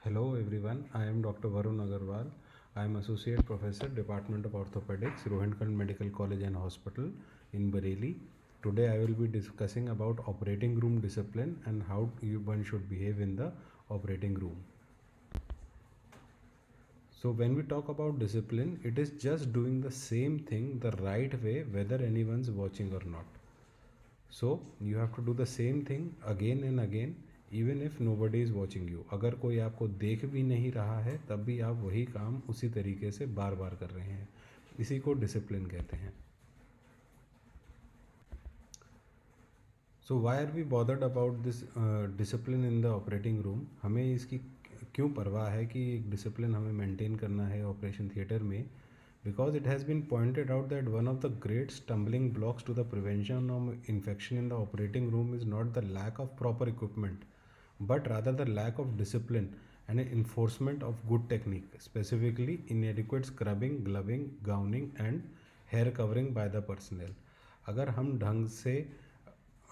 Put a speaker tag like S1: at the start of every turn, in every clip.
S1: Hello everyone, I am Dr. Varun Agarwal. I am Associate Professor, Department of Orthopaedics, Rohilkhand Medical College and Hospital in Bareilly. Today I will be discussing about operating room discipline and how one should behave in the operating room. So when we talk about discipline, it is just doing the same thing the right way whether anyone's watching or not. So you have to do the same thing again and again even if nobody is watching you. अगर कोई आपको देख भी नहीं रहा है तब भी आप वही काम उसी तरीके से बार बार कर रहे हैं. इसी को डिसिप्लिन कहते हैं. So why are we bothered about this discipline in the operating room. हमें इसकी क्यों परवाह है कि एक डिसिप्लिन हमें मेंटेन करना है ऑपरेशन थिएटर में. Because it has been pointed out that one of the great stumbling blocks to the prevention of infection in the operating room is not the lack of proper equipment, but rather the lack of discipline and enforcement of good technique, specifically inadequate scrubbing, gloving, gowning and hair covering by the personnel. अगर हम ढंग से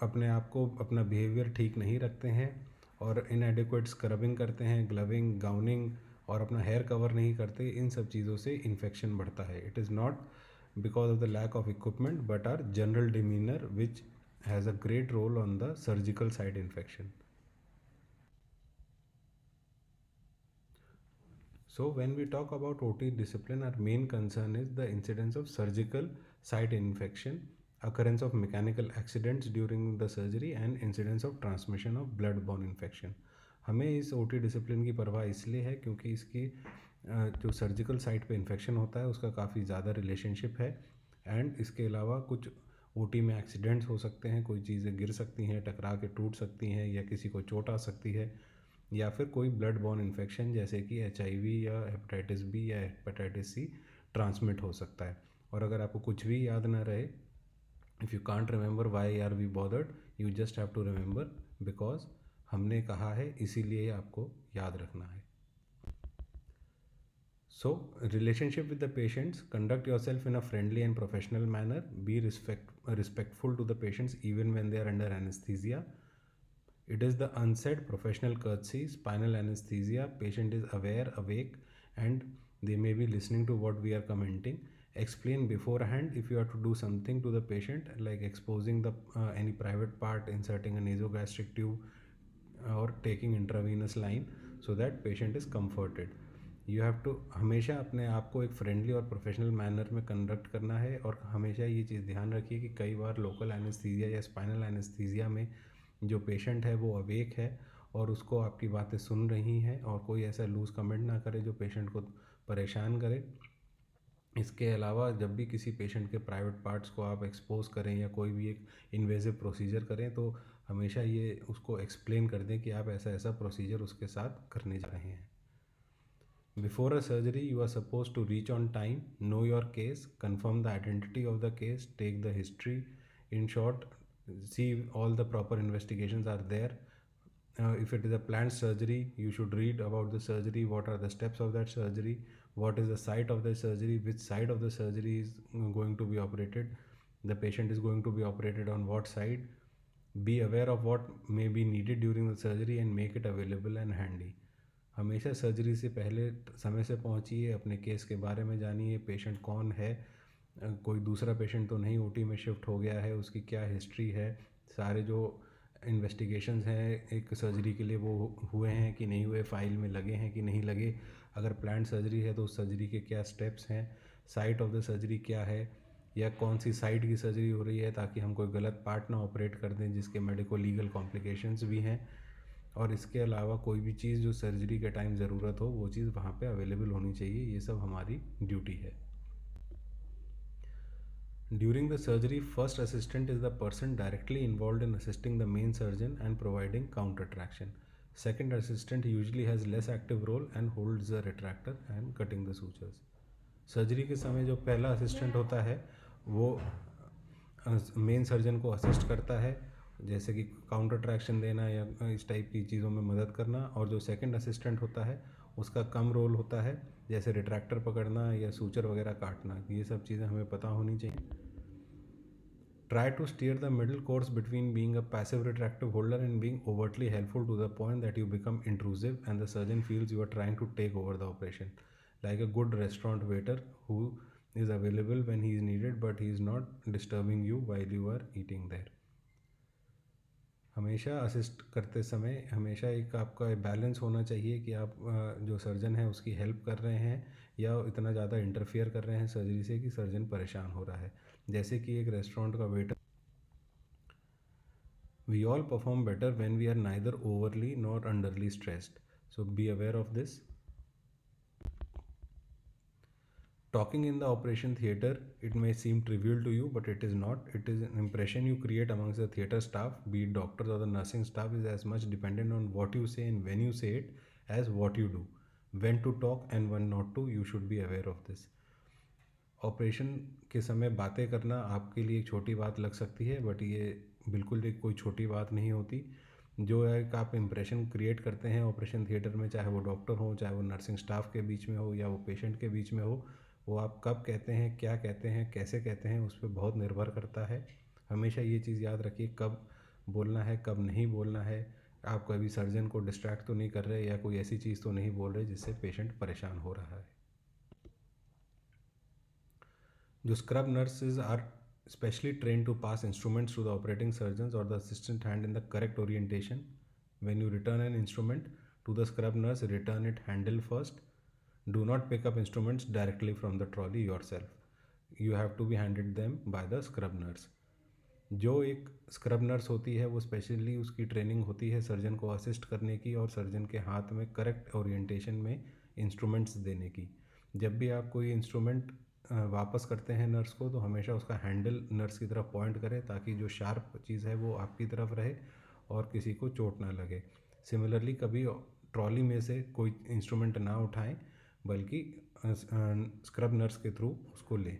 S1: अपने आप को अपना behaviour ठीक नहीं रखते हैं और इनएडिक्वेट स्क्रबिंग करते हैं, ग्लविंग, गाउनिंग और अपना हेयर कवर नहीं करते, इन सब चीज़ों से इन्फेक्शन बढ़ता है. It is not because of the lack of equipment but our general demeanour which has a great role on the surgical side infection. So when we talk about OT discipline, our main concern is the incidence of surgical site infection, occurrence of mechanical accidents during the surgery and incidence of transmission of blood-borne infection. हमें इस OT discipline की परवाह इसलिए है क्योंकि इसकी जो surgical site पे इन्फेक्शन होता है उसका काफ़ी ज़्यादा रिलेशनशिप है. एंड इसके अलावा कुछ OT में एक्सीडेंट्स हो सकते हैं, कोई चीज़ें गिर सकती हैं, टकरा के टूट सकती हैं या किसी को चोट आ सकती है, या फिर कोई ब्लड बॉर्न इन्फेक्शन जैसे कि HIV या हेपेटाइटिस बी या हेपेटाइटिस सी ट्रांसमिट हो सकता है. और अगर आपको कुछ भी याद ना रहे, if you can't remember why are we bothered, you just have to remember because हमने कहा है, इसीलिए आपको याद रखना है. So, relationship with the patients, conduct yourself in a friendly and professional manner, be respectful to the patients even when they are under anesthesia. It is the unsaid professional courtesy, spinal anesthesia, patient is aware, awake and they may be listening to what we are commenting. Explain beforehand if you have to do something to the patient, like exposing the any private part, inserting a nasogastric tube or taking intravenous line, so that patient is comforted. You have to हमेशा अपने आप को एक friendly और professional manner में conduct करना है. और हमेशा ये चीज़ ध्यान रखिए कि कई बार लोकल एनेस्थीसिया या स्पाइनल एनेस्थीसिया में जो पेशेंट है वो अवेक है और उसको आपकी बातें सुन रही हैं, और कोई ऐसा लूज़ कमेंट ना करे जो पेशेंट को परेशान करे. इसके अलावा जब भी किसी पेशेंट के प्राइवेट पार्ट्स को आप एक्सपोज करें या कोई भी एक इन्वेजिव प्रोसीजर करें तो हमेशा ये उसको एक्सप्लेन कर दें कि आप ऐसा ऐसा प्रोसीजर उसके साथ करने जा रहे हैं. Before a surgery, you are supposed to reach on time, know your case, confirm the identity of the case, take the history. In short, see all the proper investigations are there. If it is a planned surgery, you should read about the surgery, what are the steps of that surgery, what is the site of the surgery, which side of the surgery is going to be operated, the patient is going to be operated on what side. Be aware of what may be needed during the surgery and make it available and handy. हमेशा surgery से पहले समय से पहुंचिए, अपने case के बारे में जानिए, पेशेंट कौन है, कोई दूसरा पेशेंट तो नहीं OT में शिफ्ट हो गया है, उसकी क्या हिस्ट्री है, सारे जो इन्वेस्टिगेशंस हैं एक सर्जरी के लिए वो हुए हैं कि नहीं हुए, फाइल में लगे हैं कि नहीं लगे. अगर प्लान्ड सर्जरी है तो उस सर्जरी के क्या स्टेप्स हैं, साइट ऑफ द सर्जरी क्या है, या कौन सी साइट की सर्जरी हो रही है, ताकि हम कोई गलत पार्ट ना ऑपरेट कर दें जिसके मेडिको लीगल कॉम्प्लिकेशंस भी हैं. और इसके अलावा कोई भी चीज़ जो सर्जरी के टाइम ज़रूरत हो वो चीज़ वहाँ पे अवेलेबल होनी चाहिए. ये सब हमारी ड्यूटी है. During the surgery, first assistant is the person directly involve in assisting the main surgeon and providing counter traction. Second assistant usually has less active role and holds the retractor and cutting the sutures. Surgery के समय जो पहला assistant होता है वो main surgeon को assist करता है, जैसे कि काउंटर ट्रैक्शन देना या इस टाइप की चीज़ों में मदद करना. और जो सेकंड असिस्टेंट होता है उसका कम रोल होता है, जैसे रिट्रैक्टर पकड़ना या सूचर वगैरह काटना. ये सब चीज़ें हमें पता होनी चाहिए. Try to steer the middle course between being a passive retractive holder and being overtly helpful to the point that you become intrusive and the surgeon feels you are trying to take over the operation. Like a good restaurant waiter who is available when he is needed but he is not disturbing you while you are eating there. हमेशा assist करते समय हमेशा एक आपका balance होना चाहिए कि आप जो सर्जन है उसकी हेल्प कर रहे हैं या इतना ज़्यादा इंटरफियर कर रहे हैं सर्जरी से कि सर्जन परेशान हो रहा है. जैसे कि एक रेस्टोरेंट का waiter, we all perform better when we are neither overly nor underly stressed. So be aware of this. Talking in the operation theatre, it may seem trivial to you, but it is not. It is an impression you create amongst the theatre staff, be it doctors or the nursing staff, is as much dependent on what you say and when you say it as what you do. When to talk and when not to, you should be aware of this. Operation के समय बातें करना आपके लिए एक छोटी बात लग सकती है, बट ये बिल्कुल एक कोई छोटी बात नहीं होती. जो है कि आप इम्प्रेशन क्रिएट करते हैं ऑपरेशन थिएटर में, चाहे वो डॉक्टर हो, चाहे वो नर्सिंग स्टाफ के बीच में हो या वो पेशेंट के बीच में हो, वो आप कब कहते हैं, क्या कहते हैं, कैसे कहते हैं, उस पर बहुत निर्भर करता है. हमेशा ये चीज़ याद रखिए कब बोलना है, कब नहीं बोलना है. आप कभी सर्जन को डिस्ट्रैक्ट तो नहीं कर रहे या कोई ऐसी चीज़ तो नहीं बोल रहे जिससे पेशेंट परेशान हो रहा है. जो scrub nurses are specially trained to pass instruments to the operating surgeons or the assistant hand in the correct orientation. When you return an instrument to the scrub nurse, return it handle first. Do not pick up instruments directly from the trolley yourself. You have to be handed them by the scrub nurse. जो एक scrub nurse होती है वो specially उसकी training होती है surgeon को assist करने की और सर्जन के हाथ में करेक्ट ओरिएंटेशन में इंस्ट्रूमेंट्स देने की. जब भी आप कोई इंस्ट्रूमेंट वापस करते हैं नर्स को तो हमेशा उसका हैंडल नर्स की तरफ पॉइंट करें ताकि जो शार्प चीज़ है वो आपकी तरफ रहे और किसी को चोट ना लगे. सिमिलरली कभी ट्रॉली में से कोई इंस्ट्रूमेंट ना उठाएं बल्कि स्क्रब नर्स के थ्रू उसको लें.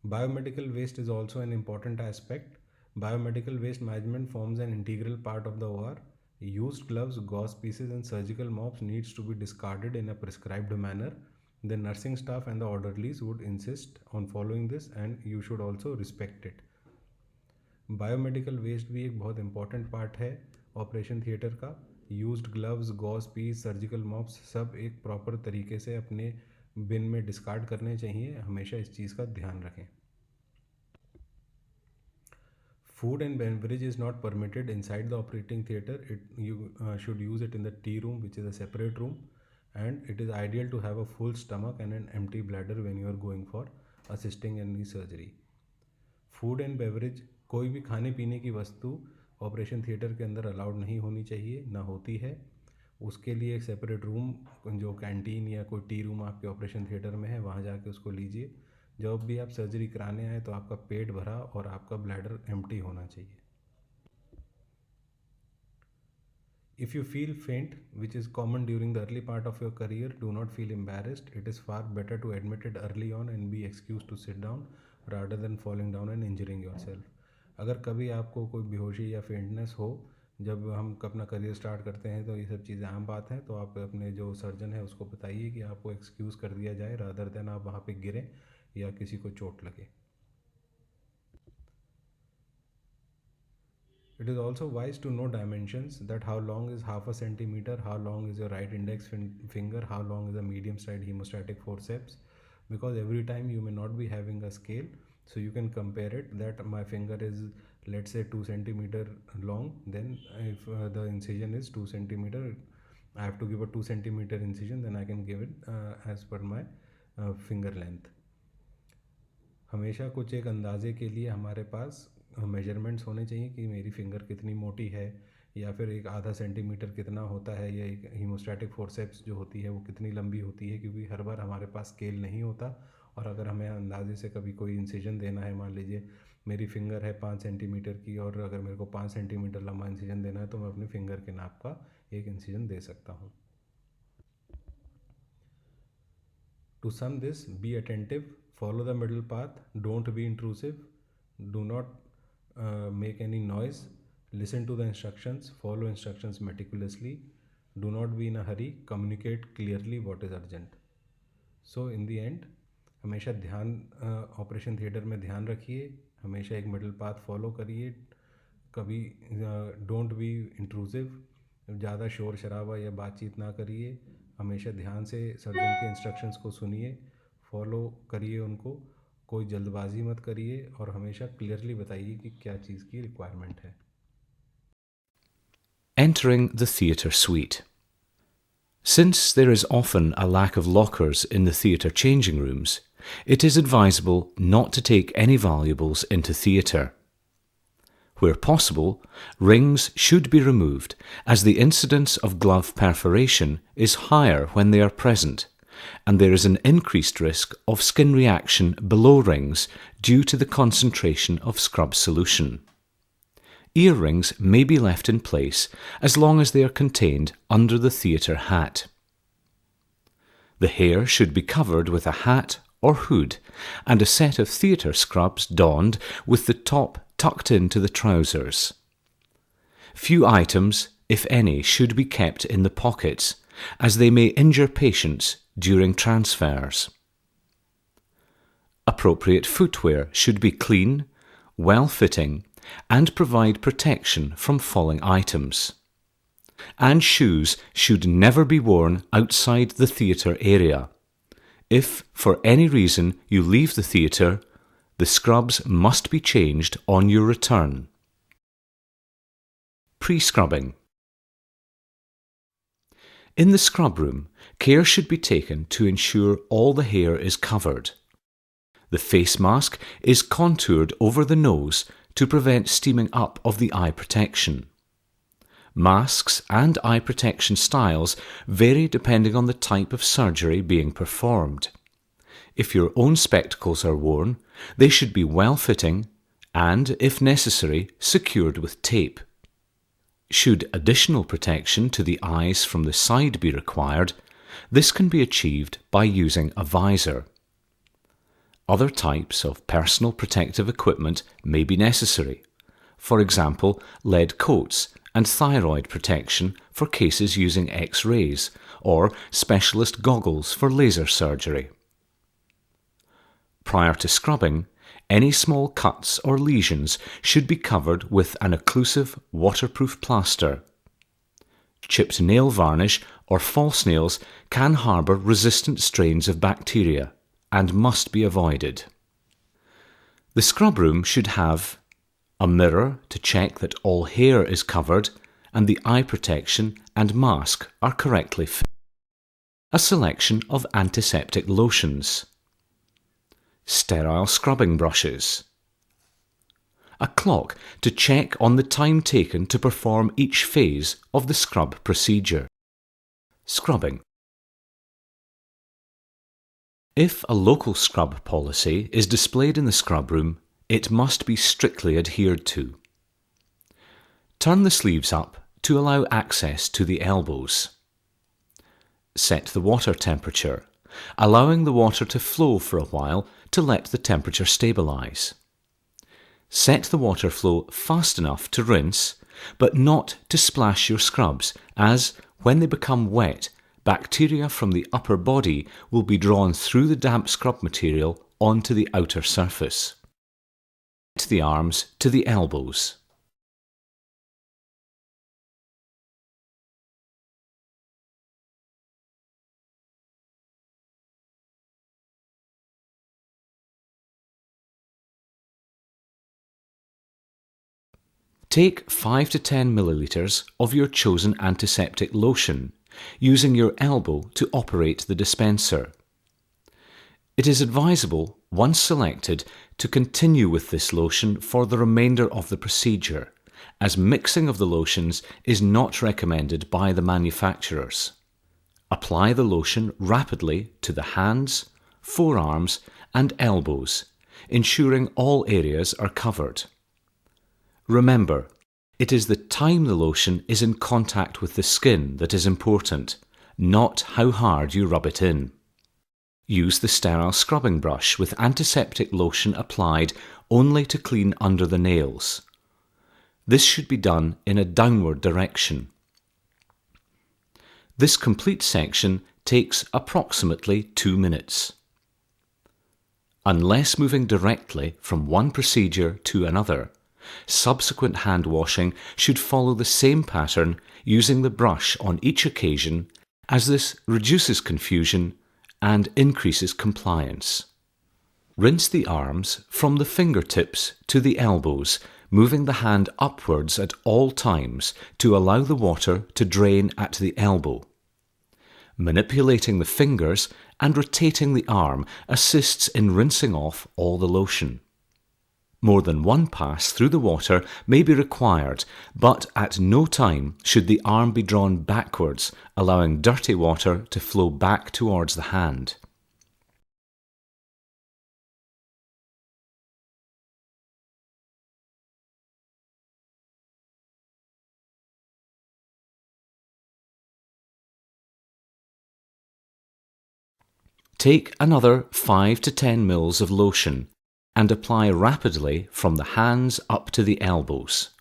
S1: Biomedical waste is also an important aspect. Biomedical waste management forms an integral part of the OR. Used gloves, gauze pieces, and surgical mops needs to be discarded in a prescribed manner. The nursing staff and the orderlies would insist on following this, and you should also respect it. Biomedical waste भी एक बहुत important part है operation theatre का. Used gloves, gauze pieces, surgical mops सब एक proper तरीके से अपने बिन में डिस्कार्ड करने चाहिए. हमेशा इस चीज़ का ध्यान रखें. Food and beverage is not permitted inside the operating theatre. You should use it in the tea room, which is a separate room, and it is ideal to have a full stomach and an empty bladder when you are going for assisting in any surgery. Food and beverage, कोई भी खाने पीने की वस्तु operation theatre के अंदर allowed नहीं होनी चाहिए, ना होती है. उसके लिए एक सेपरेट रूम, जो कैंटीन या कोई टी रूम आपके ऑपरेशन थिएटर में है, वहाँ जाके उसको लीजिए. जब भी आप सर्जरी कराने आए तो आपका पेट भरा और आपका ब्लैडर एम्प्टी होना चाहिए. If you feel faint, which is common during the early part of your career, do not feel embarrassed. It is far better to admit it early on and be excused to sit down rather than falling down and injuring yourself. अगर कभी आपको कोई बेहोशी या faintness हो जब हम अपना करियर स्टार्ट करते हैं तो ये सब चीज़ें आम बात हैं. तो आप अपने जो सर्जन है उसको बताइए कि आपको एक्सक्यूज़ कर दिया जाए रादर देन आप वहाँ पे गिरें या किसी को चोट लगे. It is also wise to know dimensions, that how long is half a centimeter, how long is your right index finger, how long is a medium side hemostatic forceps, because every time you may not be having a scale, so you can compare it that my finger is, let's say, 2 centimeter long, then if the incision is 2 centimeter, I have to give a 2 centimeter incision, then I can give it as per my finger length. हमेशा कुछ एक अंदाजे के लिए हमारे पास measurements होने चाहिए कि मेरी फिंगर कितनी मोटी है या फिर एक आधा सेंटीमीटर कितना होता है या एक हीमोस्टैटिक फोर्सेप्स जो होती है वो कितनी लंबी होती है, क्योंकि हर बार हमारे पास स्केल नहीं होता. और अगर हमें अंदाजे से कभी कोई इंसिजन देना है, मान लीजिए मेरी फिंगर है 5 सेंटीमीटर की और अगर मेरे को 5 सेंटीमीटर लंबा इंसिजन देना है तो मैं अपनी फिंगर के नाप का एक इंसिजन दे सकता हूँ. To sum this, be attentive, follow the middle path, don't be intrusive, do not make any noise, listen to the instructions, follow instructions meticulously, do not be in a hurry, communicate clearly what is urgent. So in the end, हमेशा ध्यान operation theatre में ध्यान रखिए, हमेशा एक middle path follow करिए, कभी don't be intrusive, ज़्यादा शोर शराबा या बातचीत ना करिए, हमेशा ध्यान से सर्जन के इंस्ट्रक्शंस को सुनिए, फॉलो करिए उनको, कोई जल्दबाजी मत करिए और हमेशा क्लियरली बताइए कि क्या चीज़ की रिक्वायरमेंट है.
S2: Entering the theatre suite. Since there is often a lack of lockers in the theatre changing rooms, it is advisable not to take any valuables into theatre. Where possible, rings should be removed, as the incidence of glove perforation is higher when they are present, and there is an increased risk of skin reaction below rings due to the concentration of scrub solution. Earrings may be left in place as long as they are contained under the theatre hat. The hair should be covered with a hat or hood and a set of theatre scrubs donned with the top tucked into the trousers. Few items, if any, should be kept in the pockets, as they may injure patients during transfers. Appropriate footwear should be clean, well-fitting, and provide protection from falling items. And shoes should never be worn outside the theatre area. If, for any reason, you leave the theatre, the scrubs must be changed on your return. Pre-scrubbing. In the scrub room, care should be taken to ensure all the hair is covered. The face mask is contoured over the nose to prevent steaming up of the eye protection. Masks and eye protection styles vary depending on the type of surgery being performed. If your own spectacles are worn, they should be well-fitting and, if necessary, secured with tape. Should additional protection to the eyes from the side be required, this can be achieved by using a visor. Other types of personal protective equipment may be necessary. For example, lead coats and thyroid protection for cases using X-rays, or specialist goggles for laser surgery. Prior to scrubbing, any small cuts or lesions should be covered with an occlusive waterproof plaster. Chipped nail varnish or false nails can harbour resistant strains of bacteria and must be avoided. The scrub room should have a mirror to check that all hair is covered and the eye protection and mask are correctly fitted. A selection of antiseptic lotions. Sterile scrubbing brushes. A clock to check on the time taken to perform each phase of the scrub procedure. Scrubbing. If a local scrub policy is displayed in the scrub room, it must be strictly adhered to. Turn the sleeves up to allow access to the elbows. Set the water temperature, allowing the water to flow for a while to let the temperature stabilise. Set the water flow fast enough to rinse, but not to splash your scrubs, as when they become wet, bacteria from the upper body will be drawn through the damp scrub material onto the outer surface. Set the arms to the elbows. Take 5 to 10 millilitres of your chosen antiseptic lotion, using your elbow to operate the dispenser. It is advisable, once selected, to continue with this lotion for the remainder of the procedure, as mixing of the lotions is not recommended by the manufacturers. Apply the lotion rapidly to the hands, forearms and elbows, ensuring all areas are covered. Remember, it is the time the lotion is in contact with the skin that is important, not how hard you rub it in. Use the sterile scrubbing brush with antiseptic lotion applied only to clean under the nails. This should be done in a downward direction. This complete section takes approximately 2 minutes. Unless moving directly from one procedure to another, subsequent hand washing should follow the same pattern using the brush on each occasion, as this reduces confusion and increases compliance. Rinse the arms from the fingertips to the elbows, moving the hand upwards at all times to allow the water to drain at the elbow. Manipulating the fingers and rotating the arm assists in rinsing off all the lotion. More than one pass through the water may be required, but at no time should the arm be drawn backwards, allowing dirty water to flow back towards the hand. Take another 5 to 10 ml of lotion and apply rapidly from the hands up to the elbows.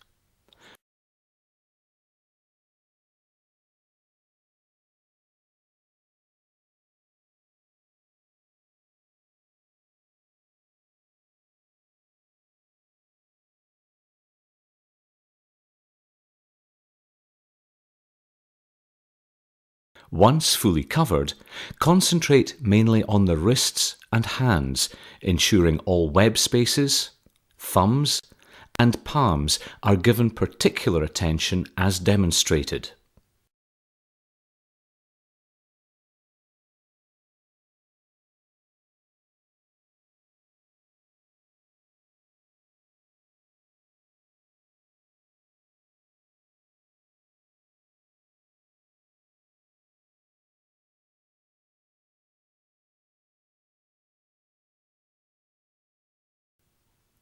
S2: Once fully covered, concentrate mainly on the wrists and hands, ensuring all web spaces, thumbs, and palms are given particular attention as demonstrated.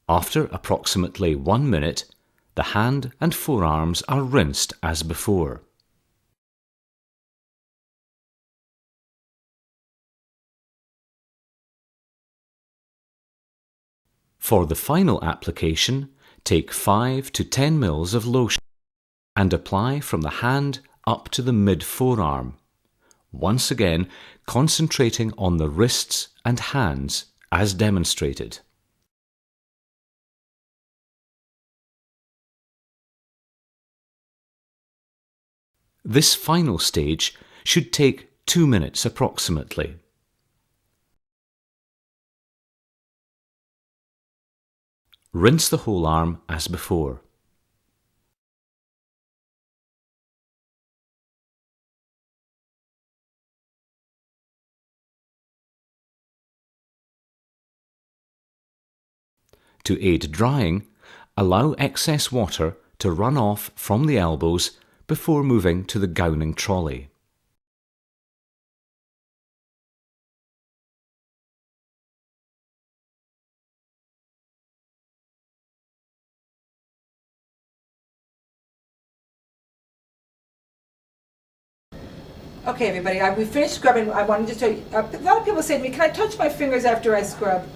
S2: After approximately 1 minute, the hand and forearms are rinsed as before. For the final application, take 5 to 10 ml of lotion and apply from the hand up to the mid-forearm, once again concentrating on the wrists and hands as demonstrated. This final stage should take 2 minutes approximately. Rinse the whole arm as before. To aid drying, allow excess water to run off from the elbows before moving to the gowning trolley.
S3: Okay, everybody, we finished scrubbing. I wanted to tell you, a lot of people say to me, can I touch my fingers after I scrub?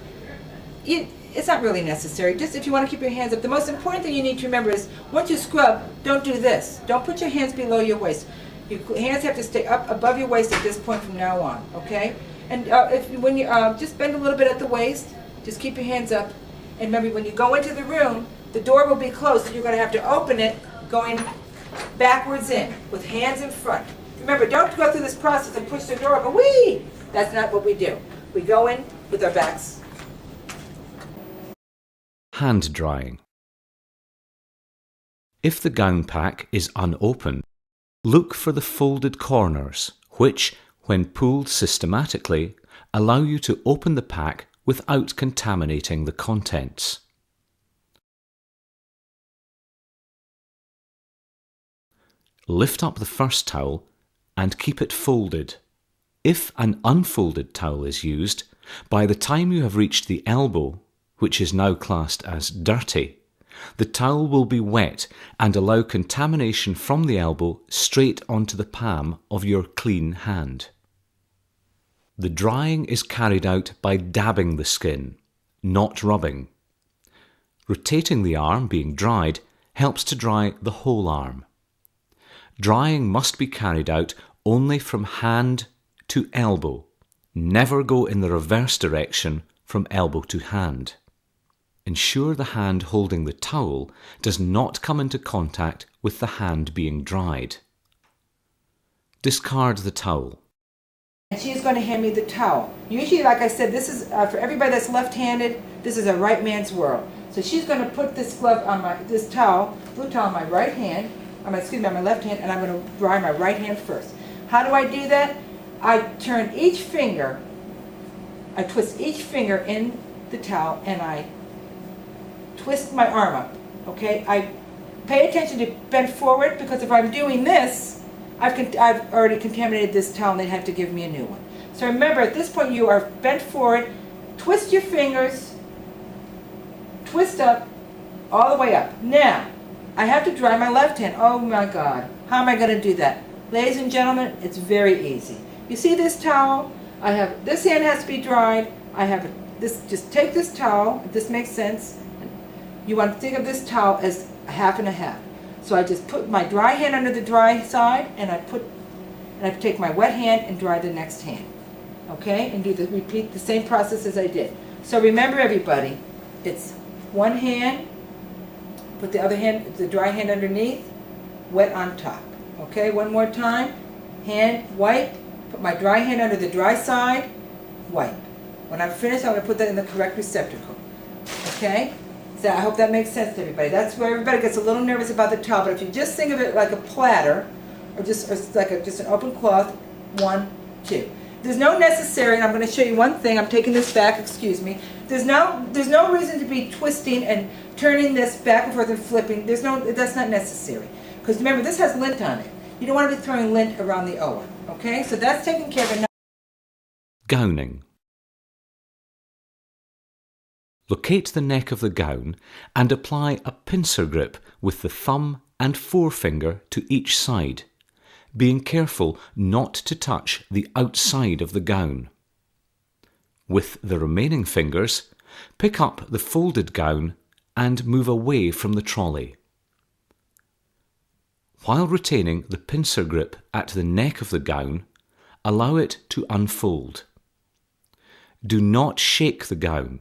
S3: It's not really necessary. Just if you want to keep your hands up. The most important thing you need to remember is, once you scrub, don't do this. Don't put your hands below your waist. Your hands have to stay up above your waist at this point from now on, okay? And when you just bend a little bit at the waist, just keep your hands up. And remember, when you go into the room, the door will be closed, so you're going to have to open it going backwards in, with hands in front. Remember, don't go through this process and push the door open. Whee! That's not what we do. We go in with our backs.
S2: Hand drying. If the gown pack is unopened, look for the folded corners, which, when pulled systematically, allow you to open the pack without contaminating the contents. Lift up the first towel and keep it folded. If an unfolded towel is used, by the time you have reached the elbow, which is now classed as dirty, the towel will be wet and allow contamination from the elbow straight onto the palm of your clean hand. The drying is carried out by dabbing the skin, not rubbing. Rotating the arm being dried helps to dry the whole arm. Drying must be carried out only from hand to elbow. Never go in the reverse direction from elbow to hand. Ensure the hand holding the towel does not come into contact with the hand being dried. Discard the towel.
S3: And she's going to hand me the towel. Usually, like I said, this is for everybody that's left-handed, this is a right man's world. So she's going to put this glove on this towel, blue towel on my right hand, on my left hand, and I'm going to dry my right hand first. How do I do that? I turn each finger, I twist each finger in the towel, and I twist my arm up, okay? I pay attention to bend forward, because if I'm doing this, I've already contaminated this towel and they'd have to give me a new one. So remember, at this point you are bent forward, twist your fingers, twist up, all the way up. Now, I have to dry my left hand. Oh my God, how am I going to do that? Ladies and gentlemen, it's very easy. You see this towel? This hand has to be dried. Just take this towel, if this makes sense. You want to think of this towel as a half and a half. So I just put my dry hand under the dry side, and I take my wet hand and dry the next hand. Okay? And repeat the same process as I did. So remember, everybody, it's one hand, put the other hand, the dry hand underneath, wet on top. Okay? One more time. Hand, wipe, put my dry hand under the dry side, wipe. When I'm finished, I'm going to put that in the correct receptacle. Okay? So I hope that makes sense to everybody. That's where everybody gets a little nervous about the towel, but if you just think of it like a platter, or just an open cloth, 1, 2. There's no necessary, and I'm going to show you one thing. I'm taking this back, excuse me. There's no reason to be twisting and turning this back and forth and flipping. That's not necessary. Because remember, this has lint on it. You don't want to be throwing lint around the OA. Okay? So that's taken care of.
S2: Gowning. Locate the neck of the gown and apply a pincer grip with the thumb and forefinger to each side, being careful not to touch the outside of the gown. With the remaining fingers, pick up the folded gown and move away from the trolley. While retaining the pincer grip at the neck of the gown, allow it to unfold. Do not shake the gown,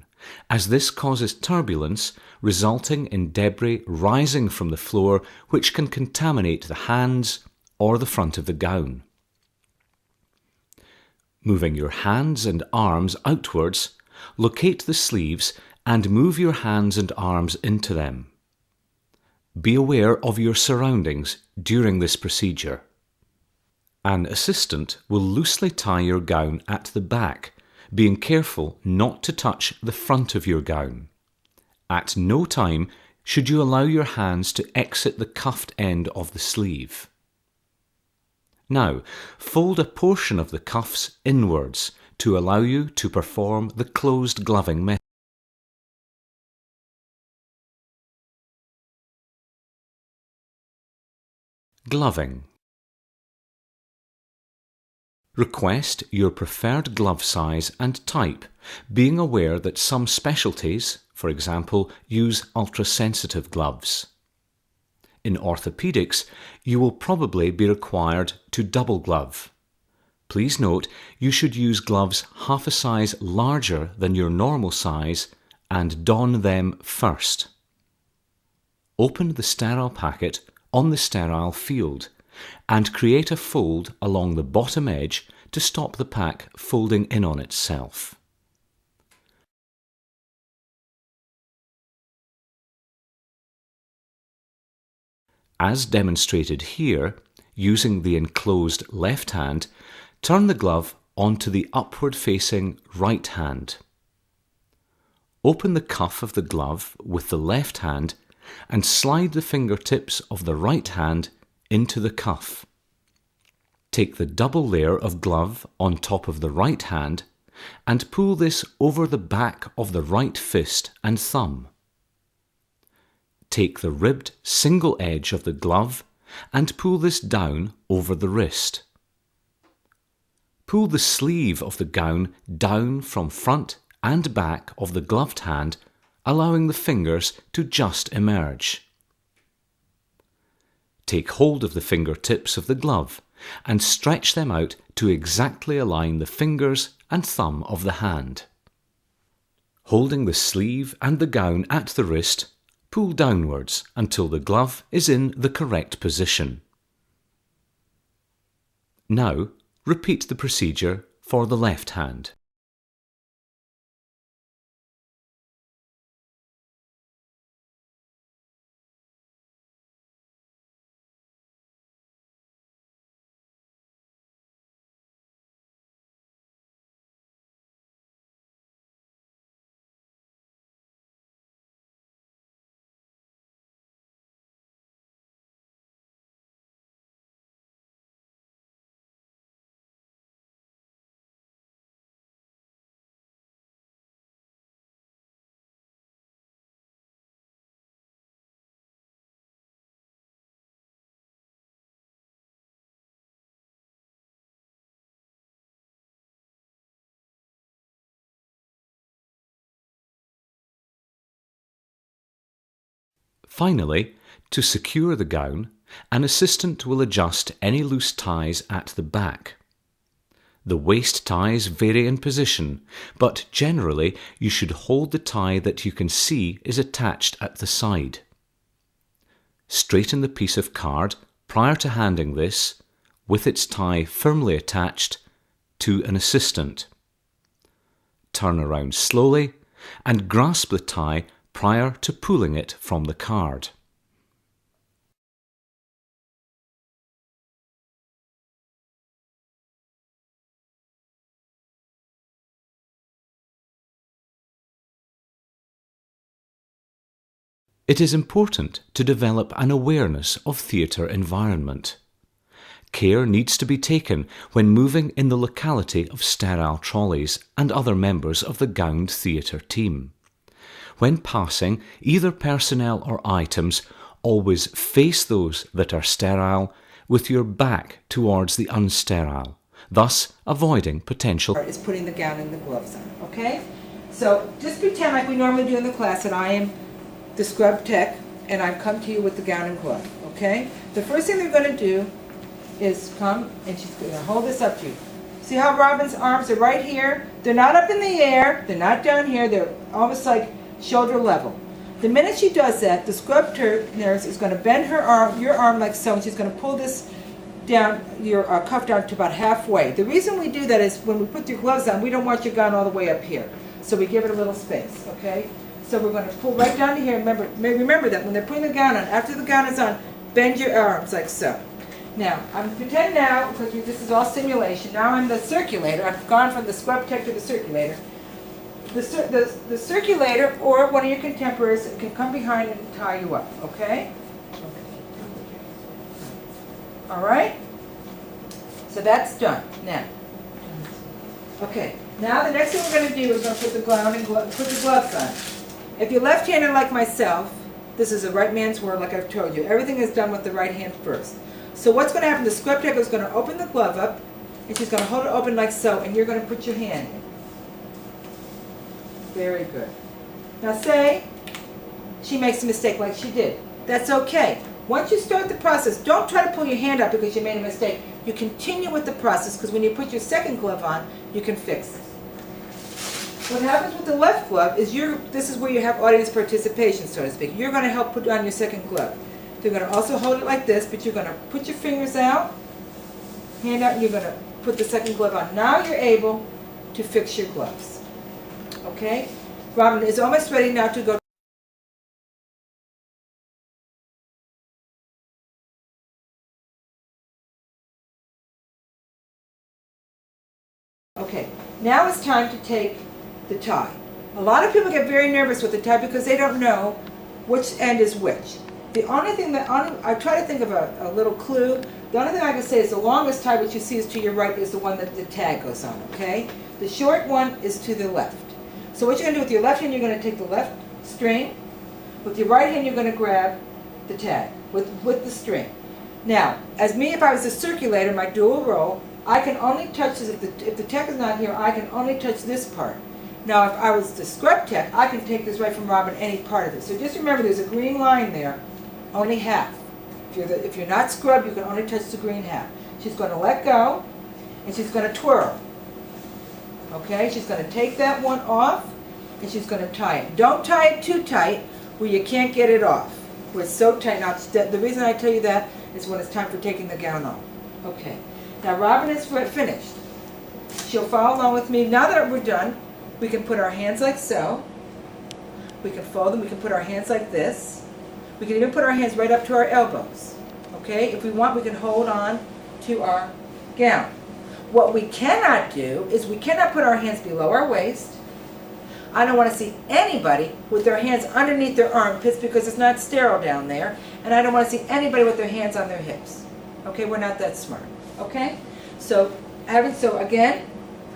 S2: as this causes turbulence, resulting in debris rising from the floor which can contaminate the hands or the front of the gown. Moving your hands and arms outwards, locate the sleeves and move your hands and arms into them. Be aware of your surroundings during this procedure. An assistant will loosely tie your gown at the back, being careful not to touch the front of your gown. At no time should you allow your hands to exit the cuffed end of the sleeve. Now, fold a portion of the cuffs inwards to allow you to perform the closed gloving method. Gloving. Request your preferred glove size and type, being aware that some specialties, for example, use ultra-sensitive gloves. In orthopaedics, you will probably be required to double glove. Please note you should use gloves half a size larger than your normal size and don them first. Open the sterile packet on the sterile field and create a fold along the bottom edge to stop the pack folding in on itself. As demonstrated here, using the enclosed left hand, turn the glove onto the upward-facing right hand. Open the cuff of the glove with the left hand and slide the fingertips of the right hand into the cuff. Take the double layer of glove on top of the right hand and pull this over the back of the right fist and thumb. Take the ribbed single edge of the glove and pull this down over the wrist. Pull the sleeve of the gown down from front and back of the gloved hand, allowing the fingers to just emerge. Take hold of the fingertips of the glove and stretch them out to exactly align the fingers and thumb of the hand. Holding the sleeve and the gown at the wrist, pull downwards until the glove is in the correct position. Now, repeat the procedure for the left hand. Finally, to secure the gown, an assistant will adjust any loose ties at the back. The waist ties vary in position, but generally you should hold the tie that you can see is attached at the side. Straighten the piece of card prior to handing this, with its tie firmly attached, to an assistant. Turn around slowly and grasp the tie prior to pulling it from the card. It is important to develop an awareness of theatre environment. Care needs to be taken when moving in the locality of sterile trolleys and other members of the gowned theatre team. When passing either personnel or items, always face those that are sterile with your back towards the unsterile, thus avoiding potential.
S3: Is putting the gown and the gloves on, okay? So just pretend like we normally do in the class that I am the scrub tech and I've come to you with the gown and glove, okay? The first thing they're going to do is come and she's going to hold this up to you. See how Robin's arms are right here? They're not up in the air, they're not down here, they're almost like shoulder level. The minute she does that, the scrub nurse is going to bend her arm, your arm like so, and she's going to pull this down, your cuff down to about halfway. The reason we do that is when we put your gloves on, we don't want your gown all the way up here. So we give it a little space, okay? So we're going to pull right down to here. Remember that when they're putting the gown on, after the gown is on, bend your arms like so. Now, I'm pretend now, because this is all simulation, now I'm the circulator. I've gone from the scrub tech to the circulator. The circulator or one of your contemporaries can come behind and tie you up, okay? All right? So that's done. Now, okay. Now the next thing we're going to do is going to put the gown and put the gloves on. If you're left-handed like myself, this is a right man's world, like I've told you. Everything is done with the right hand first. So what's going to happen? The scrub tech is going to open the glove up, and she's going to hold it open like so, and you're going to put your hand in. Very good. Now say she makes a mistake like she did. That's okay. Once you start the process, don't try to pull your hand up because you made a mistake. You continue with the process because when you put your second glove on, you can fix it. What happens with the left glove is this is where you have audience participation, so to speak. You're going to help put on your second glove. You're going to also hold it like this, but you're going to put your fingers out, hand out, and you're going to put the second glove on. Now you're able to fix your gloves. Okay? Robin is almost ready now to go. Okay, now it's time to take the tie. A lot of people get very nervous with the tie because they don't know which end is which. The only thing I try to think of a little clue. The only thing I can say is the longest tie, which you see is to your right, is the one that the tag goes on, okay? The short one is to the left. So what you're going to do with your left hand, you're going to take the left string. With your right hand, you're going to grab the tag with the string. Now, as me, if I was a circulator, my dual role, I can only touch this. If the tech is not here, I can only touch this part. Now, if I was the scrub tech, I can take this right from Robin, any part of it. So just remember, there's a green line there, only half. If you're not scrubbed, you can only touch the green half. She's going to let go, and she's going to twirl. Okay, she's going to take that one off, and she's going to tie it. Don't tie it too tight where you can't get it off. Where it's so tight. Now, the reason I tell you that is when it's time for taking the gown off. Okay. Now, Robin is finished. She'll follow along with me. Now that we're done, we can put our hands like so. We can fold them. We can put our hands like this. We can even put our hands right up to our elbows. Okay? If we want, we can hold on to our gown. What we cannot do is we cannot put our hands below our waist. I don't want to see anybody with their hands underneath their armpits because it's not sterile down there. And I don't want to see anybody with their hands on their hips. Okay? We're not that smart. Okay? So again,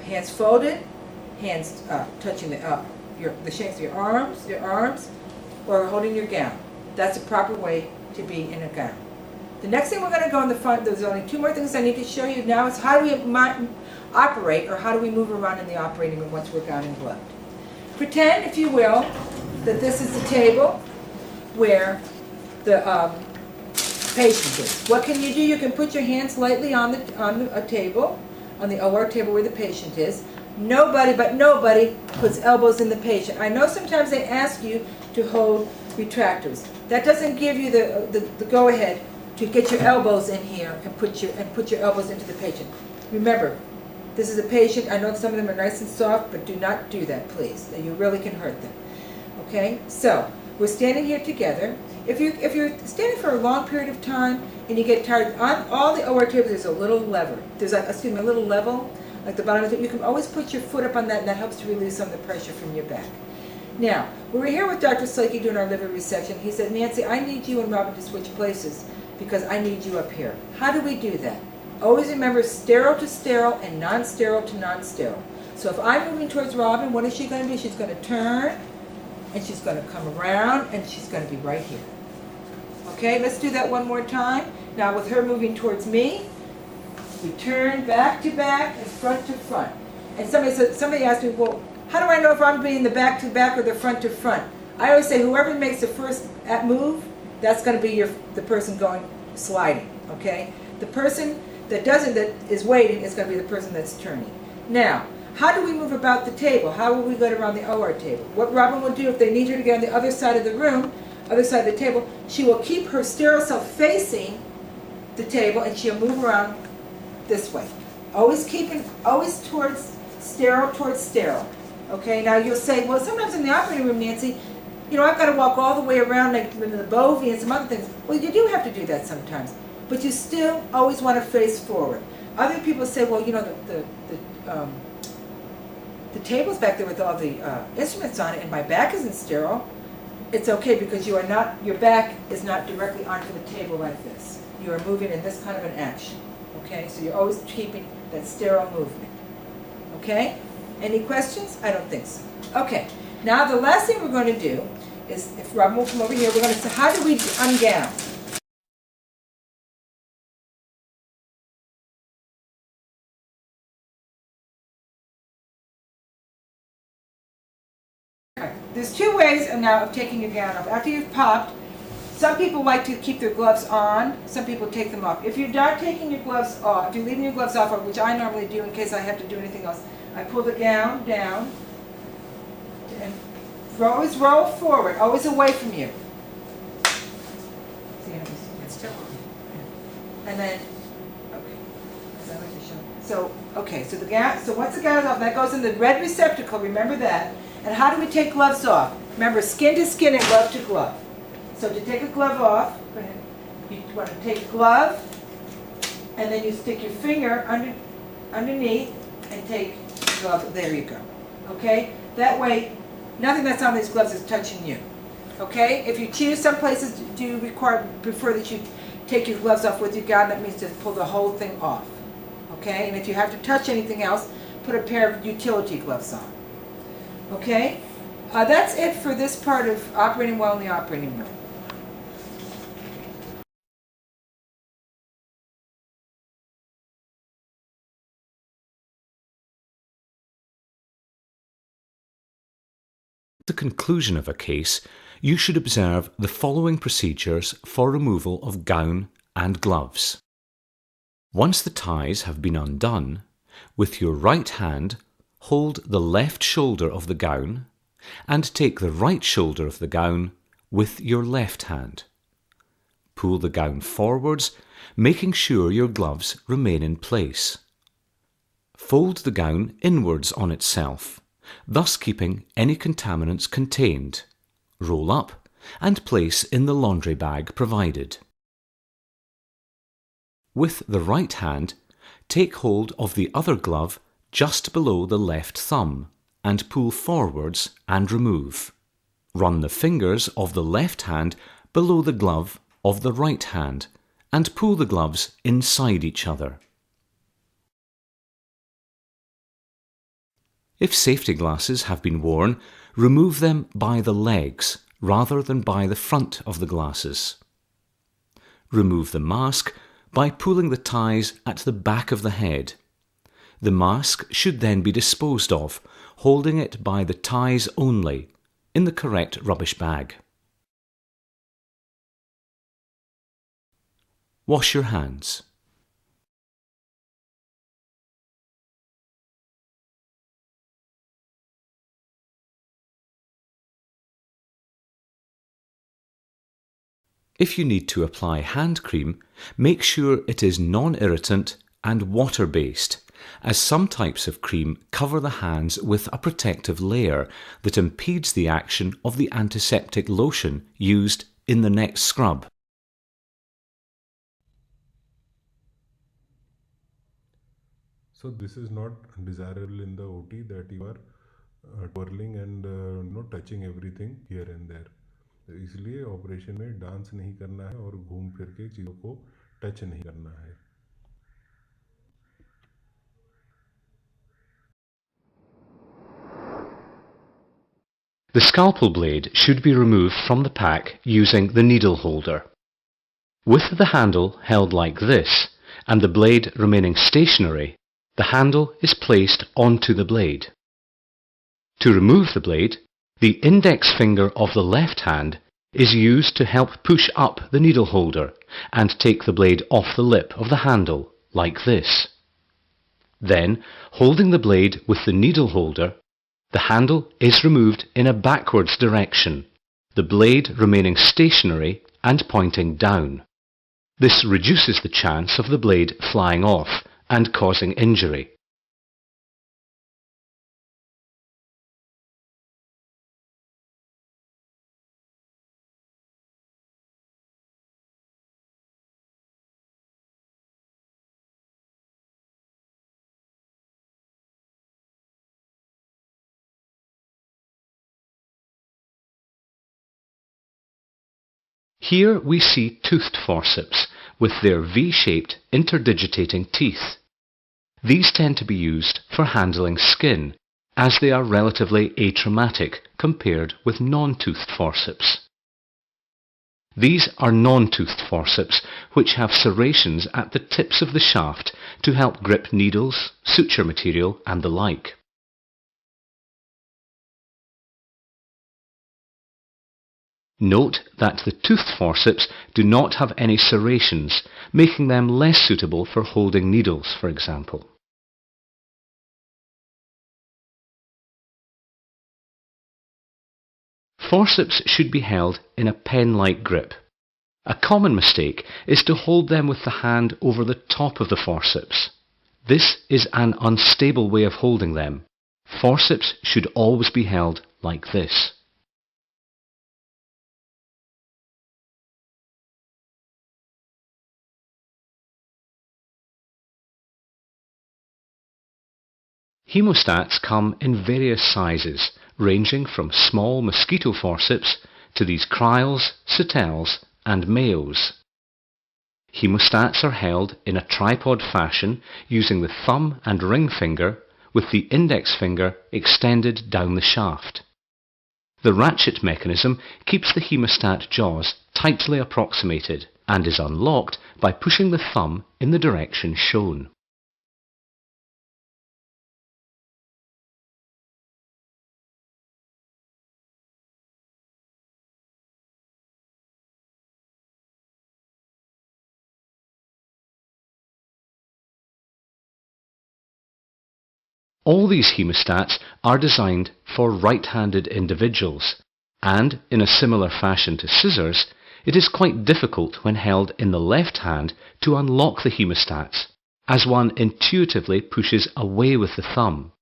S3: hands folded, hands touching the shanks of your arms, or holding your gown. That's a proper way to be in a gown. The next thing we're going to go in the front, there's only two more things I need to show you now, is how do we operate, or how do we move around in the operating room once we're gowned and gloved. Pretend, if you will, that this is the table where the patient is. What can you do? You can put your hands lightly on a table, on the OR table where the patient is. Nobody puts elbows in the patient. I know sometimes they ask you to hold retractors. That doesn't give you the go-ahead to get your elbows in here and put your elbows into the patient. Remember, this is a patient. I know some of them are nice and soft, but do not do that, please. You really can hurt them. Okay? So, we're standing here together. If you're standing for a long period of time and you get tired, on all the OR tables there's a little lever. There's a little level, like the bottom of it. You can always put your foot up on that, and that helps to relieve some of the pressure from your back. Now, we were here with Dr. Slakey doing our liver resection. He said, Nancy, I need you and Robin to switch places because I need you up here. How do we do that? Always remember sterile to sterile and non-sterile to non-sterile. So if I'm moving towards Robin, what is she going to do? She's going to turn, and she's going to come around, and she's going to be right here. Okay, let's do that one more time. Now with her moving towards me, we turn back to back and front to front. And somebody asked me, well, how do I know if I'm being the back to back or the front to front? I always say whoever makes the first move, that's going to be the person going sliding. Okay, the person that is waiting is going to be the person that's turning. Now, how do we move about the table? How will we go around the OR table? What Robin will do if they need her to get on the other side of the room, other side of the table, she will keep her sterile self facing the table, and she'll move around this way. Always towards sterile. Okay, now you'll say, well, sometimes in the operating room, Nancy, I've got to walk all the way around like the Bovie and some other things. Well, you do have to do that sometimes, but you still always want to face forward. Other people say, well, the table's back there with all the instruments on it, and my back isn't sterile. It's okay because your back is not directly onto the table like this. You are moving in this kind of an action. Okay, so you're always keeping that sterile movement. Okay? Any questions? I don't think so. Okay, now the last thing we're going to do is, if Robin will come over here, we're going to say, how do we ungown? There's two ways now of taking your gown off. After you've popped, some people like to keep their gloves on, some people take them off. If you're not taking your gloves off, if you're leaving your gloves off, which I normally do in case I have to do anything else, I pull the gown down and always roll forward, always away from you. See how it's still on. And then, okay, is that what you're showing? So, okay, so once the gown is off, that goes in the red receptacle, remember that. And how do we take gloves off? Remember, skin to skin and glove to glove. So to take a glove off, go ahead. You want to take a glove, and then you stick your finger underneath and take the glove. There you go. Okay? That way, nothing that's on these gloves is touching you. Okay? If you choose, some places do prefer that you take your gloves off with your gown. That means to pull the whole thing off. Okay? And if you have to touch anything else, put a pair of utility gloves on. Okay? That's it for this part of operating well in the operating room.
S2: At the conclusion of a case, you should observe the following procedures for removal of gown and gloves. Once the ties have been undone, with your right hand, hold the left shoulder of the gown and take the right shoulder of the gown with your left hand. Pull the gown forwards, making sure your gloves remain in place. Fold the gown inwards on itself, thus keeping any contaminants contained. Roll up and place in the laundry bag provided. With the right hand, take hold of the other glove just below the left thumb and pull forwards and remove. Run the fingers of the left hand below the glove of the right hand and pull the gloves inside each other. If safety glasses have been worn, remove them by the legs rather than by the front of the glasses. Remove the mask by pulling the ties at the back of the head. The mask should then be disposed of, holding it by the ties only, in the correct rubbish bag. Wash your hands. If you need to apply hand cream, make sure it is non-irritant and water-based, as some types of cream cover the hands with a protective layer that impedes the action of the antiseptic lotion used in the next scrub.
S1: So this is not desirable in the OT that you are twirling and touching everything here and there. तो इसलिए operation में dance नहीं करना है और घूम फिर के चीज़ों को टच नहीं करना है.
S2: The scalpel blade should be removed from the pack using the needle holder. With the handle held like this and the blade remaining stationary, the handle is placed onto the blade. To remove the blade, the index finger of the left hand is used to help push up the needle holder and take the blade off the lip of the handle, like this. Then, holding the blade with the needle holder, the handle is removed in a backwards direction, the blade remaining stationary and pointing down. This reduces the chance of the blade flying off and causing injury. Here we see toothed forceps with their V-shaped interdigitating teeth. These tend to be used for handling skin, as they are relatively atraumatic compared with non-toothed forceps. These are non-toothed forceps which have serrations at the tips of the shaft to help grip needles, suture material and the like. Note that the toothed forceps do not have any serrations, making them less suitable for holding needles, for example. Forceps should be held in a pen-like grip. A common mistake is to hold them with the hand over the top of the forceps. This is an unstable way of holding them. Forceps should always be held like this. Hemostats come in various sizes, ranging from small mosquito forceps to these cryals, sutelles and mayos. Hemostats are held in a tripod fashion using the thumb and ring finger with the index finger extended down the shaft. The ratchet mechanism keeps the hemostat jaws tightly approximated and is unlocked by pushing the thumb in the direction shown. All these hemostats are designed for right-handed individuals, and in a similar fashion to scissors, it is quite difficult when held in the left hand to unlock the hemostats, as one intuitively pushes away with the thumb.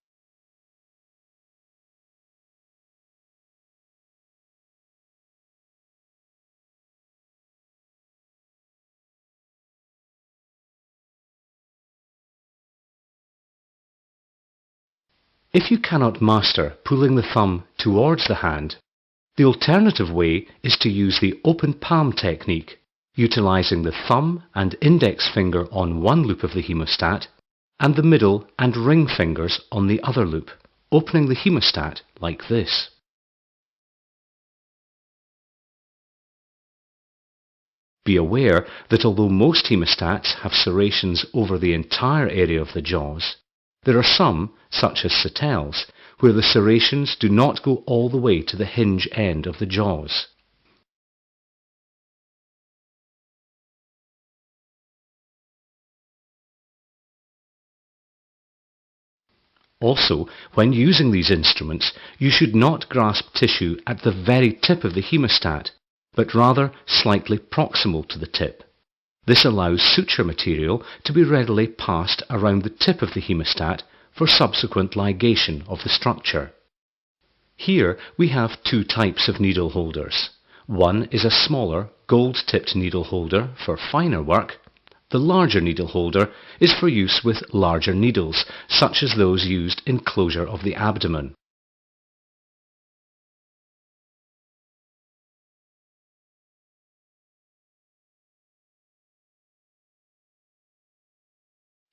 S2: If you cannot master pulling the thumb towards the hand, the alternative way is to use the open palm technique, utilizing the thumb and index finger on one loop of the hemostat and the middle and ring fingers on the other loop, opening the hemostat like this. Be aware that although most hemostats have serrations over the entire area of the jaws, there are some, such as sutures, where the serrations do not go all the way to the hinge end of the jaws. Also, when using these instruments, you should not grasp tissue at the very tip of the hemostat, but rather slightly proximal to the tip. This allows suture material to be readily passed around the tip of the hemostat for subsequent ligation of the structure. Here we have two types of needle holders. One is a smaller, gold-tipped needle holder for finer work. The larger needle holder is for use with larger needles, such as those used in closure of the abdomen.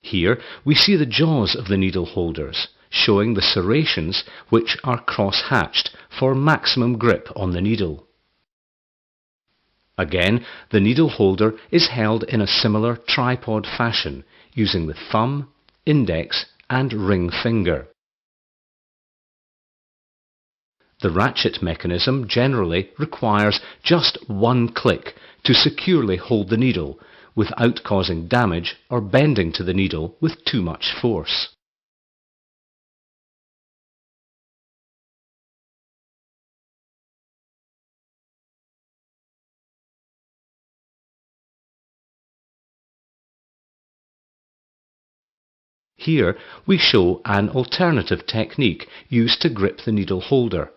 S2: Here we see the jaws of the needle holders, showing the serrations which are cross-hatched for maximum grip on the needle. Again, the needle holder is held in a similar tripod fashion, using the thumb, index and ring finger. The ratchet mechanism generally requires just one click to securely hold the needle, without causing damage or bending to the needle with too much force. Here we show an alternative technique used to grip the needle holder.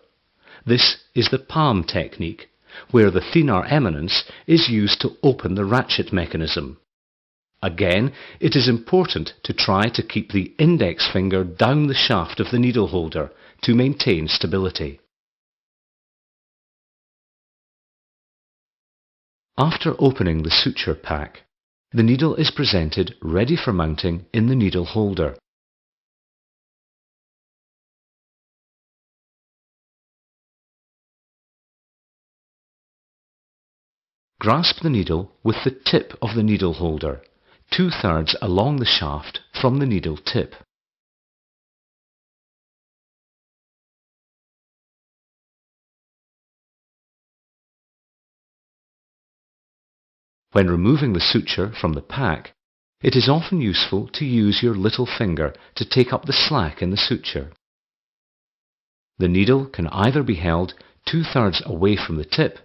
S2: This is the palm technique, where the thenar eminence is used to open the ratchet mechanism. Again, it is important to try to keep the index finger down the shaft of the needle holder to maintain stability. After opening the suture pack, the needle is presented ready for mounting in the needle holder. Grasp the needle with the tip of the needle holder, 2/3 along the shaft from the needle tip. When removing the suture from the pack, it is often useful to use your little finger to take up the slack in the suture. The needle can either be held 2/3 away from the tip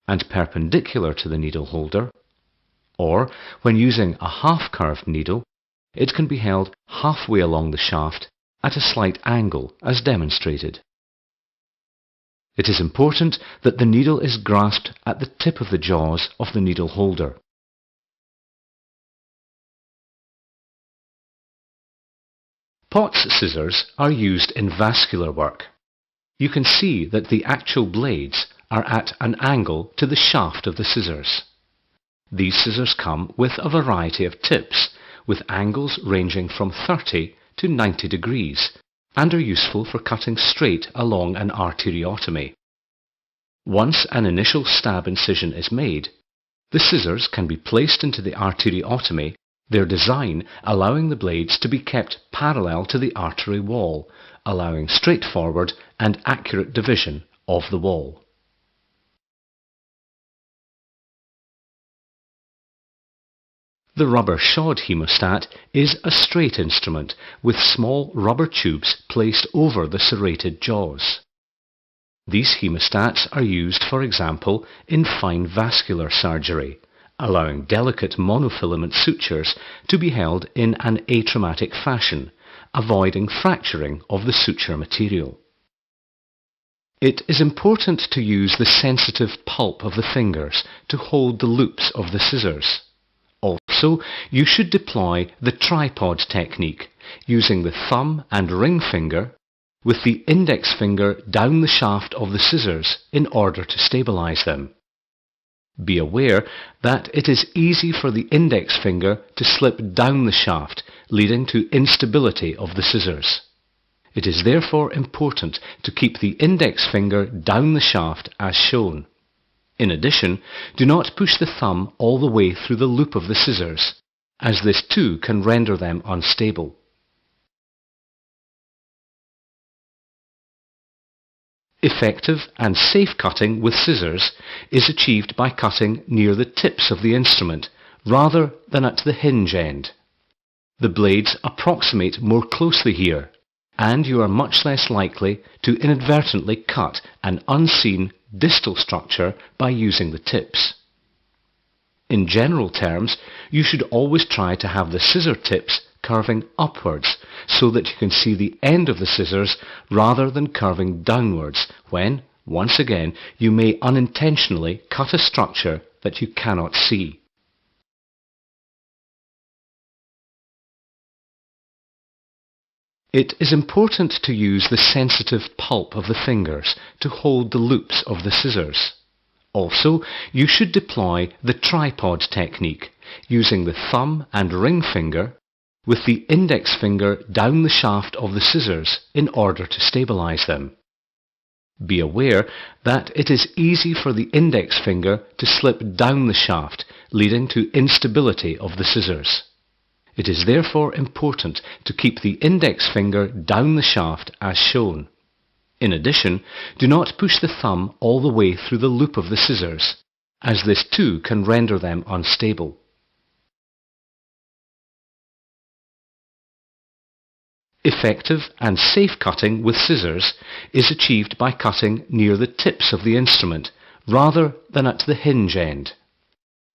S2: and perpendicular to the needle holder, or when using a half-curved needle, it can be held halfway along the shaft at a slight angle as demonstrated. It is important that the needle is grasped at the tip of the jaws of the needle holder. Potts scissors are used in vascular work. You can see that the actual blades are at an angle to the shaft of the scissors. These scissors come with a variety of tips, with angles ranging from 30 to 90 degrees, and are useful for cutting straight along an arteriotomy. Once an initial stab incision is made, the scissors can be placed into the arteriotomy, their design allowing the blades to be kept parallel to the artery wall, allowing straightforward and accurate division of the wall. The rubber shod hemostat is a straight instrument with small rubber tubes placed over the serrated jaws. These hemostats are used, for example, in fine vascular surgery, allowing delicate monofilament sutures to be held in an atraumatic fashion, avoiding fracturing of the suture material. It is important to use the sensitive pulp of the fingers to hold the loops of the scissors. Also, you should deploy the tripod technique, using the thumb and ring finger with the index finger down the shaft of the scissors in order to stabilize them. Be aware that it is easy for the index finger to slip down the shaft, leading to instability of the scissors. It is therefore important to keep the index finger down the shaft as shown. In addition, do not push the thumb all the way through the loop of the scissors, as this too can render them unstable. Effective and safe cutting with scissors is achieved by cutting near the tips of the instrument rather than at the hinge end. The blades approximate more closely here, and you are much less likely to inadvertently cut an unseen distal structure by using the tips. In general terms, you should always try to have the scissor tips curving upwards so that you can see the end of the scissors rather than curving downwards when, once again, you may unintentionally cut a structure that you cannot see. It is important to use the sensitive pulp of the fingers to hold the loops of the scissors. Also, you should deploy the tripod technique, using the thumb and ring finger with the index finger down the shaft of the scissors in order to stabilize them. Be aware that it is easy for the index finger to slip down the shaft, leading to instability of the scissors. It is therefore important to keep the index finger down the shaft as shown. In addition, do not push the thumb all the way through the loop of the scissors, as this too can render them unstable. Effective and safe cutting with scissors is achieved by cutting near the tips of the instrument rather than at the hinge end.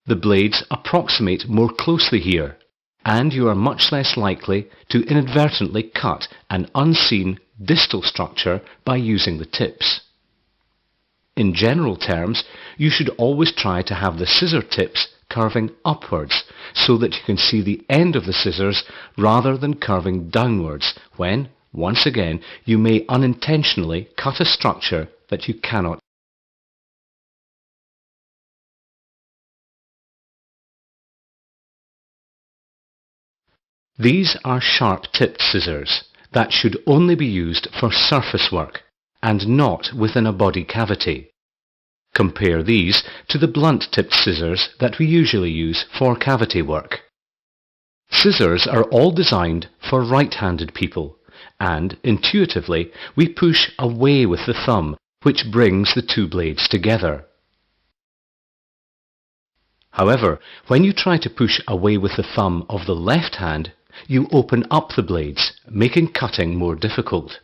S2: The blades approximate more closely here, and you are much less likely to inadvertently cut an unseen distal structure by using the tips. In general terms, you should always try to have the scissor tips curving upwards so that you can see the end of the scissors rather than curving downwards when, once again, you may unintentionally cut a structure that you cannot. These are sharp-tipped scissors that should only be used for surface work and not within a body cavity. Compare these to the blunt-tipped scissors that we usually use for cavity work. Scissors are all designed for right-handed people, and intuitively we push away with the thumb, which brings the two blades together. However, when you try to push away with the thumb of the left hand, you open up the blades, making cutting more difficult.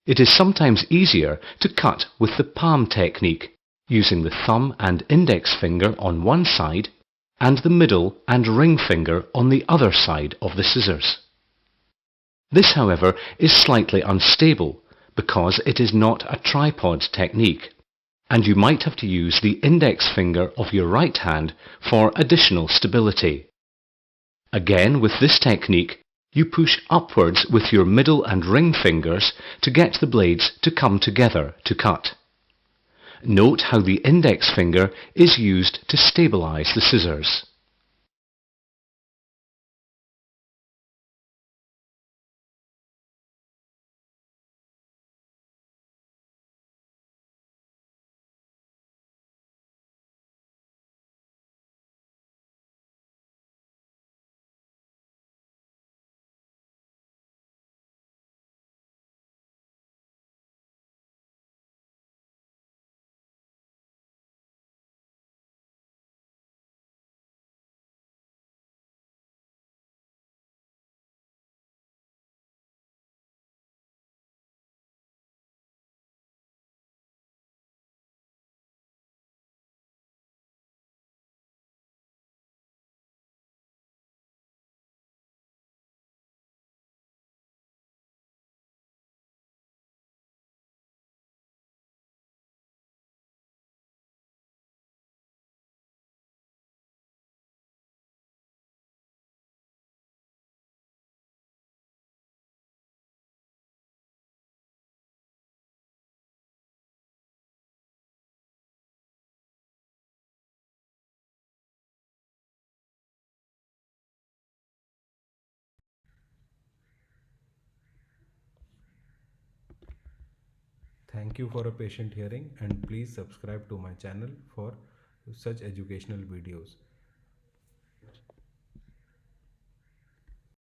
S2: It is sometimes easier to cut with the palm technique, using the thumb and index finger on one side and the middle and ring finger on the other side of the scissors. This, however, is slightly unstable because it is not a tripod technique, and you might have to use the index finger of your right hand for additional stability. Again, with this technique, you push upwards with your middle and ring fingers to get the blades to come together to cut. Note how the index finger is used to stabilize the scissors.
S1: Thank you for a patient hearing, and please subscribe to my channel for such educational videos.